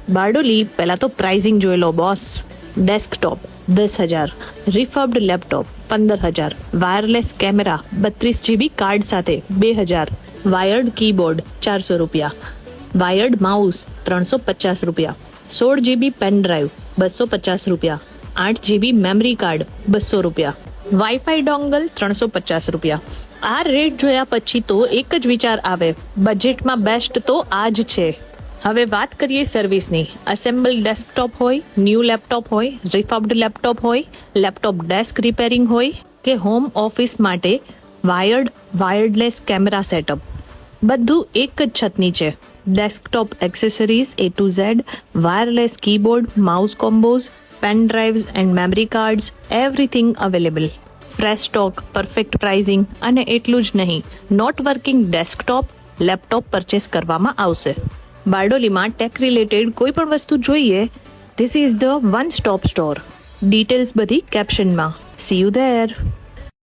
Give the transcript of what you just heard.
બારડોલી, પહેલા તો પ્રાઇઝિંગ જોઈ લો boss. Desktop 10,000, refurbished laptop 15,000, wireless camera 32 GB card સાથે 2,000, વાયર્ડ કીબોર્ડ 400 રૂપિયા, વાયર્ડ માઉસ 350 રૂપિયા, 16 GB પેન ડ્રાઈવ 250 રૂપિયા, 8 GB મેમરી કાર્ડ 200 રૂપિયા, વાઈફાઈ ડોંગલ 350 રૂપિયા. આ રેટ જોયા પછી તો એક જ વિચાર આવે, બજેટમાં બેસ્ટ તો આ જ છે. હવે વાત કરીએ સર્વિસની. અસેમ્બલ ડેસ્કટોપ હોય, ન્યૂ લેપટોપ હોય, રિફર્બ્ડ લેપટોપ હોય, લેપટોપ ડેસ્ક રિપેરિંગ હોય કે હોમ ઓફિસ માટે વાયર્ડલેસ કેમેરા સેટઅપ, બધું એક જ છત નીચે. Desktop accessories A to Z, wireless keyboard, mouse combos, pen drives and memory cards, everything available. Fresh stock, perfect pricing અને એટલું જ નહીં, not working desktop, laptop purchase કરવામાં આવશે. બારડોલીમાં ટેક રિલેટેડ કોઈ પણ વસ્તુ જોઈએ, this is the one stop store. Details બધી કેપ્શનમાં. C you there.